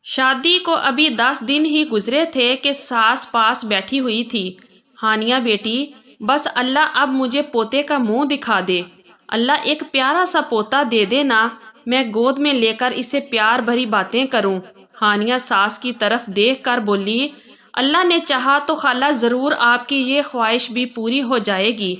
शादी को अभी 10 दिन ही गुजरे थे कि सास पास बैठी हुई थी। हानिया बेटी, बस अल्लाह अब मुझे पोते का मुंह दिखा दे। अल्लाह एक प्यारा सा पोता दे दे ना, मैं गोद में लेकर इसे प्यार भरी बातें करूं। हानिया सास की तरफ देख कर बोली, अल्लाह ने चाहा तो खाला ज़रूर आपकी ये ख्वाहिश भी पूरी हो जाएगी।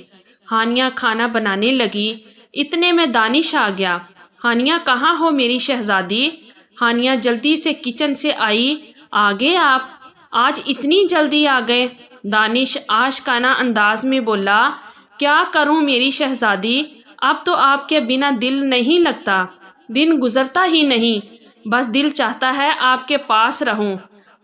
हानिया खाना बनाने लगी। इतने में दानिश आ गया। हानिया कहाँ हो मेरी शहजादी? हानिया जल्दी से किचन से आई। आ गए आप? आज इतनी जल्दी आ गए? दानिश आशिकाना अंदाज में बोला, क्या करूं मेरी शहजादी, अब तो आपके बिना दिल नहीं लगता, दिन गुजरता ही नहीं। बस दिल चाहता है आपके पास रहूं,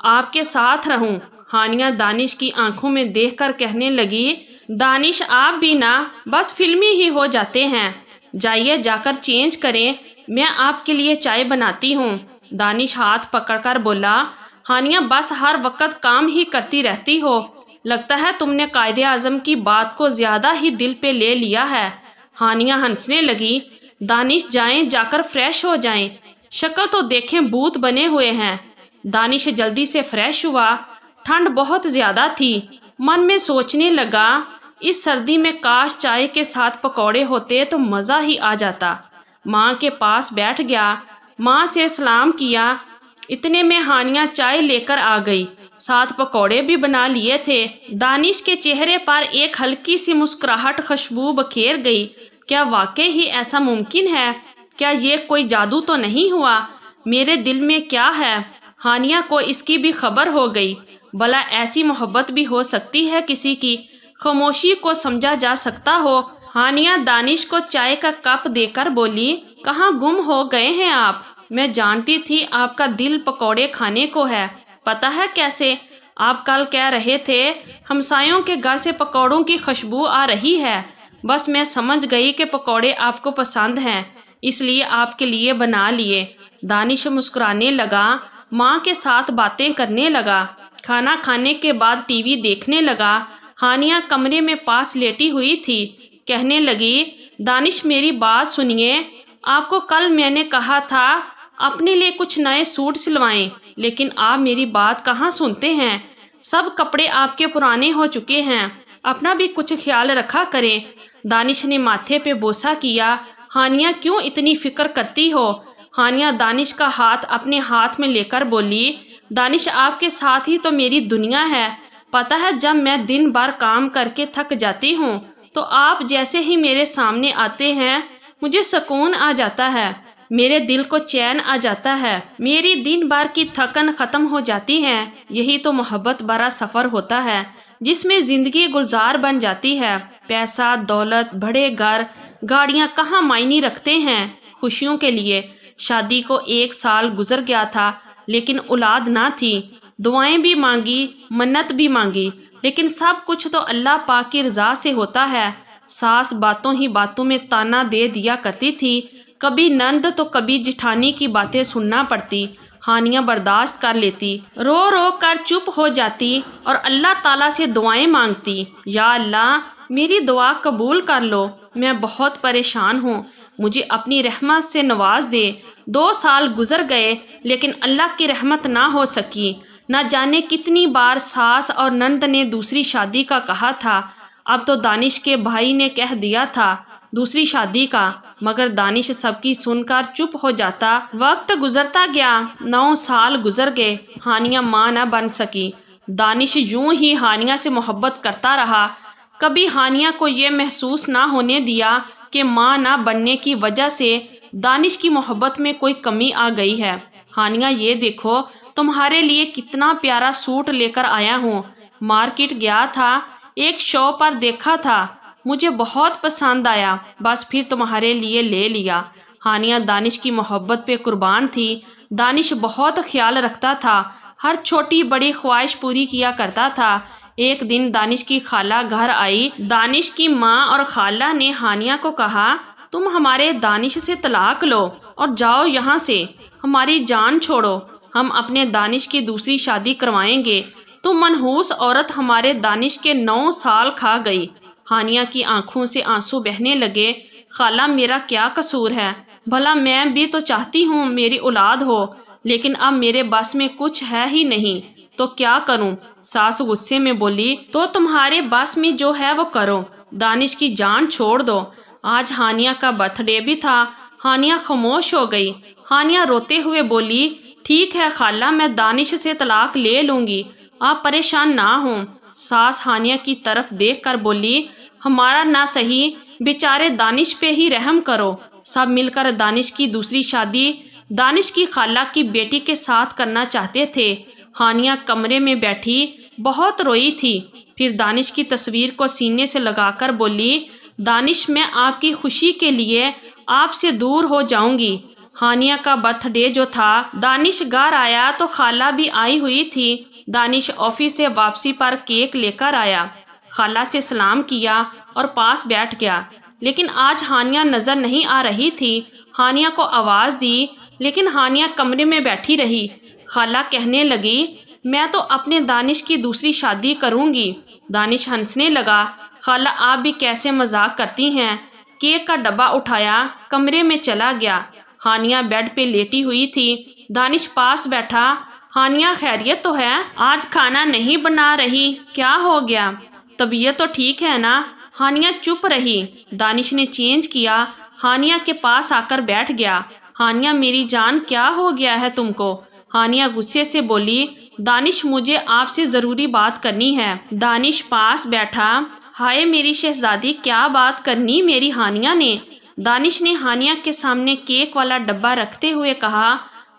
आपके साथ रहूं। हानिया दानिश की आंखों में देखकर कहने लगी, दानिश आप भी ना बस फिल्मी ही हो जाते हैं। जाइए जाकर चेंज करें, मैं आपके लिए चाय बनाती हूँ। दानिश हाथ पकड़कर बोला, हानिया बस हर वक्त काम ही करती रहती हो, लगता है तुमने कायदे आज़म की बात को ज़्यादा ही दिल पे ले लिया है। हानिया हंसने लगी। दानिश जाएं, जाकर फ्रेश हो जाएं, शक्ल तो देखें भूत बने हुए हैं। दानिश जल्दी से फ्रेश हुआ। ठंड बहुत ज़्यादा थी। मन में सोचने लगा, इस सर्दी में काश चाय के साथ पकौड़े होते तो मज़ा ही आ जाता। माँ के पास बैठ गया, माँ से सलाम किया। इतने में हानिया चाय लेकर आ गई, साथ पकौड़े भी बना लिए थे। दानिश के चेहरे पर एक हल्की सी मुस्कुराहट खुशबू बखेर गई। क्या वाकई ही ऐसा मुमकिन है? क्या ये कोई जादू तो नहीं हुआ? मेरे दिल में क्या है? हानिया को इसकी भी खबर हो गई। भला ऐसी मोहब्बत भी हो सकती है किसी की? खामोशी को समझा जा सकता हो। हानिया दानिश को चाय का कप देकर बोली, कहाँ गुम हो गए हैं आप? मैं जानती थी आपका दिल पकौड़े खाने को है। पता है कैसे? आप कल कह रहे थे हमसायों के घर से पकौड़ों की खुशबू आ रही है। बस मैं समझ गई कि पकौड़े आपको पसंद हैं, इसलिए आपके लिए बना लिए। दानिश मुस्कुराने लगा, माँ के साथ बातें करने लगा। खाना खाने के बाद टीवी देखने लगा। हानिया कमरे में पास लेटी हुई थी। कहने लगी, दानिश मेरी बात सुनिए, आपको कल मैंने कहा था अपने लिए कुछ नए सूट सिलवाएं, लेकिन आप मेरी बात कहाँ सुनते हैं। सब कपड़े आपके पुराने हो चुके हैं, अपना भी कुछ ख्याल रखा करें। दानिश ने माथे पे बोसा किया। हानिया क्यों इतनी फिक्र करती हो? हानिया दानिश का हाथ अपने हाथ में लेकर बोली, दानिश आपके साथ ही तो मेरी दुनिया है। पता है जब मैं दिन भर काम करके थक जाती हूँ तो आप जैसे ही मेरे सामने आते हैं मुझे सुकून आ जाता है, मेरे दिल को चैन आ जाता है, मेरी दिन भर की थकन ख़त्म हो जाती है। यही तो मोहब्बत भरा सफ़र होता है जिसमें ज़िंदगी गुलजार बन जाती है। पैसा दौलत बड़े घर गाड़ियाँ कहाँ मायने रखते हैं खुशियों के लिए। शादी को 1 साल गुजर गया था लेकिन औलाद ना थी। दुआएं भी मांगी, मन्नत भी मांगी, लेकिन सब कुछ तो अल्लाह पाक की रज़ा से होता है। सास बातों ही बातों में ताना दे दिया करती थी, कभी नंद तो कभी जिठानी की बातें सुनना पड़ती। हानिया बर्दाश्त कर लेती, रो रो कर चुप हो जाती और अल्लाह ताला से दुआएं मांगती, या अल्लाह मेरी दुआ कबूल कर लो, मैं बहुत परेशान हूँ, मुझे अपनी रहमत से नवाज दे। 2 साल गुजर गए लेकिन अल्लाह की रहमत ना हो सकी। न जाने कितनी बार सास और नंद ने दूसरी शादी का कहा था। अब तो दानिश के भाई ने कह दिया था दूसरी शादी का, मगर दानिश सबकी सुनकर चुप हो जाता। वक्त गुजरता गया, 9 साल गुजर गए। हानिया माँ न बन सकी। दानिश यूं ही हानिया से मोहब्बत करता रहा। कभी हानिया को ये महसूस ना होने दिया कि माँ ना बनने की वजह से दानिश की मोहब्बत में कोई कमी आ गई है। हानिया ये देखो, तुम्हारे लिए कितना प्यारा सूट लेकर आया हूँ। मार्केट गया था, एक शॉप पर देखा था, मुझे बहुत पसंद आया, बस फिर तुम्हारे लिए ले लिया। हानिया दानिश की मोहब्बत पे कुर्बान थी। दानिश बहुत ख्याल रखता था, हर छोटी बड़ी ख्वाहिश पूरी किया करता था। एक दिन दानिश की खाला घर आई। दानिश की माँ और खाला ने हानिया को कहा, तुम हमारे दानिश से तलाक लो और जाओ यहाँ से, हमारी जान छोड़ो, हम अपने दानिश की दूसरी शादी करवाएंगे। तुम मनहूस औरत हमारे दानिश के 9 साल खा गई। हानिया की आंखों से आंसू बहने लगे। खाला मेरा क्या कसूर है? भला मैं भी तो चाहती हूँ मेरी औलाद हो, لیکن اب میرے بس میں کچھ ہے ہی نہیں، تو کیا کروں؟ ساس غصے میں بولی، تو تمہارے بس میں جو ہے وہ کرو، دانش کی جان چھوڑ دو۔ آج ہانیہ کا برتھ ڈے بھی تھا۔ ہانیہ خاموش ہو گئی۔ ہانیہ روتے ہوئے بولی، ٹھیک ہے خالہ، میں دانش سے طلاق لے لوں گی، آپ پریشان نہ ہوں۔ ساس ہانیہ کی طرف دیکھ کر بولی، ہمارا نہ صحیح بیچارے دانش پہ ہی رحم کرو، سب مل کر دانش کی دوسری شادی دانش کی خالہ کی بیٹی کے ساتھ کرنا چاہتے تھے۔ ہانیہ کمرے میں بیٹھی بہت روئی تھی، پھر دانش کی تصویر کو سینے سے لگا کر بولی، دانش میں آپ کی خوشی کے لیے آپ سے دور ہو جاؤں گی۔ ہانیہ کا برتھ ڈے جو تھا، دانش گھر آیا تو خالہ بھی آئی ہوئی تھی۔ دانش آفس سے واپسی پر کیک لے کر آیا، خالہ سے سلام کیا اور پاس بیٹھ گیا، لیکن آج ہانیہ نظر نہیں آ رہی تھی۔ ہانیہ کو آواز دی، لیکن ہانیہ کمرے میں بیٹھی رہی۔ خالہ کہنے لگی، میں تو اپنے دانش کی دوسری شادی کروں گی۔ دانش ہنسنے لگا، خالہ آپ بھی کیسے مذاق کرتی ہیں۔ کیک کا ڈبہ اٹھایا، کمرے میں چلا گیا۔ ہانیہ بیڈ پہ لیٹی ہوئی تھی، دانش پاس بیٹھا۔ ہانیہ خیریت تو ہے؟ آج کھانا نہیں بنا رہی، کیا ہو گیا؟ طبیعت تو ٹھیک ہے نا؟ ہانیہ چپ رہی۔ دانش نے چینج کیا، ہانیہ کے پاس آ کر بیٹھ گیا۔ ہانیہ میری جان کیا ہو گیا ہے تم کو؟ ہانیہ غصے سے بولی، دانش مجھے آپ سے ضروری بات کرنی ہے۔ دانش پاس بیٹھا، ہائے میری شہزادی کیا بات کرنی میری ہانیہ نے؟ دانش نے ہانیہ کے سامنے کیک والا ڈبہ رکھتے ہوئے کہا۔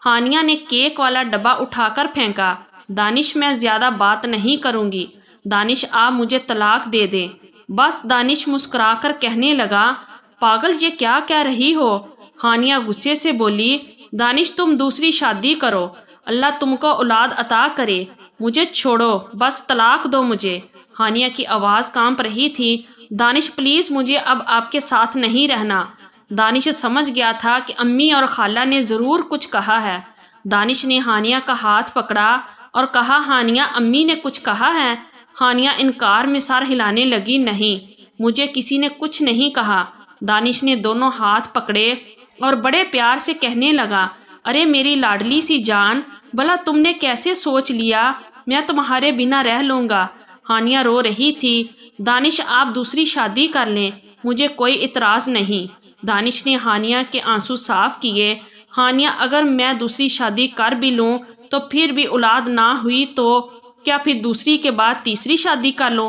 ہانیہ نے کیک والا ڈبہ اٹھا کر پھینکا۔ دانش میں زیادہ بات نہیں کروں گی، دانش آپ مجھے طلاق دے دیں بس۔ دانش مسکرا کر کہنے لگا، پاگل یہ کیا کہہ رہی ہو؟ ہانیہ غصے سے بولی، دانش تم دوسری شادی کرو، اللہ تم کو اولاد عطا کرے، مجھے چھوڑو بس، طلاق دو مجھے۔ ہانیہ کی آواز کانپ رہی تھی، دانش پلیز مجھے اب آپ کے ساتھ نہیں رہنا۔ دانش سمجھ گیا تھا کہ امی اور خالہ نے ضرور کچھ کہا ہے۔ دانش نے ہانیہ کا ہاتھ پکڑا اور کہا، ہانیہ امی نے کچھ کہا ہے؟ ہانیہ انکار میں سر ہلانے لگی، نہیں مجھے کسی نے کچھ نہیں کہا۔ دانش نے دونوں ہاتھ پکڑے اور بڑے پیار سے کہنے لگا، ارے میری لاڈلی سی جان، بھلا تم نے کیسے سوچ لیا میں تمہارے بنا رہ لوں گا؟ ہانیہ رو رہی تھی، دانش آپ دوسری شادی کر لیں، مجھے کوئی اعتراض نہیں۔ دانش نے ہانیہ کے آنسو صاف کیے، ہانیہ اگر میں دوسری شادی کر بھی لوں تو پھر بھی اولاد نہ ہوئی تو کیا پھر دوسری کے بعد تیسری شادی کر لوں؟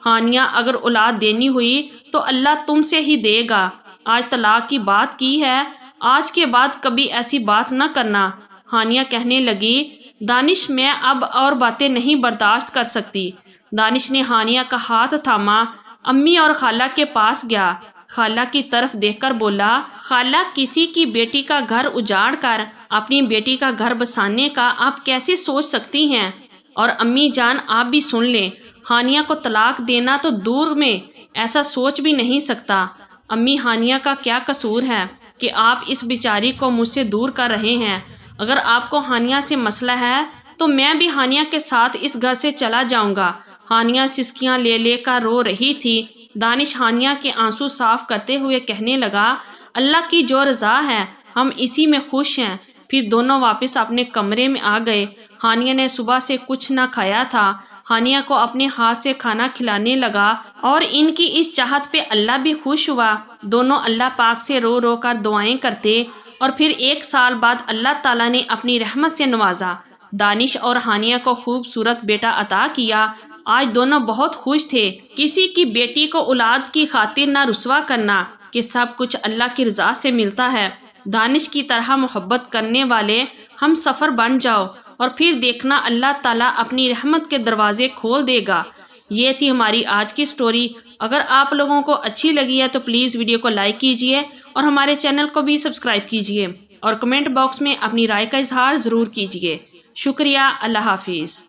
ہانیہ اگر اولاد دینی ہوئی تو اللہ تم سے ہی دے گا، آج طلاق کی بات کی ہے، آج کے بعد کبھی ایسی بات نہ کرنا۔ ہانیہ کہنے لگی، دانش میں اب اور باتیں نہیں برداشت کر سکتی۔ دانش نے ہانیہ کا ہاتھ تھاما، امی اور خالہ کے پاس گیا، خالہ کی طرف دیکھ کر بولا، خالہ کسی کی بیٹی کا گھر اجاڑ کر اپنی بیٹی کا گھر بسانے کا آپ کیسے سوچ سکتی ہیں؟ اور امی جان آپ بھی سن لیں، ہانیہ کو طلاق دینا تو دور میں ایسا سوچ بھی نہیں سکتا۔ امی ہانیہ کا کیا قصور ہے کہ آپ اس بیچاری کو مجھ سے دور کر رہے ہیں؟ اگر آپ کو ہانیہ سے مسئلہ ہے تو میں بھی ہانیہ کے ساتھ اس گھر سے چلا جاؤں گا۔ ہانیہ سسکیاں لے لے کر رو رہی تھی۔ دانش ہانیہ کے آنسو صاف کرتے ہوئے کہنے لگا، اللہ کی جو رضا ہے ہم اسی میں خوش ہیں۔ پھر دونوں واپس اپنے کمرے میں آ گئے۔ ہانیہ نے صبح سے کچھ نہ کھایا تھا۔ ہانیہ کو اپنے ہاتھ سے کھانا کھلانے لگا اور ان کی اس چاہت پہ اللہ بھی خوش ہوا۔ دونوں اللہ پاک سے رو رو کر دعائیں کرتے اور پھر 1 سال بعد اللہ تعالیٰ نے اپنی رحمت سے نوازا۔ دانش اور ہانیہ کو خوبصورت بیٹا عطا کیا۔ آج دونوں بہت خوش تھے۔ کسی کی بیٹی کو اولاد کی خاطر نہ رسوا کرنا کہ سب کچھ اللہ کی رضا سے ملتا ہے۔ دانش کی طرح محبت کرنے والے ہم سفر بن جاؤ اور پھر دیکھنا اللہ تعالیٰ اپنی رحمت کے دروازے کھول دے گا۔ یہ تھی ہماری آج کی سٹوری۔ اگر آپ لوگوں کو اچھی لگی ہے تو پلیز ویڈیو کو لائک کیجئے اور ہمارے چینل کو بھی سبسکرائب کیجئے اور کمنٹ باکس میں اپنی رائے کا اظہار ضرور کیجئے۔ شکریہ، اللہ حافظ۔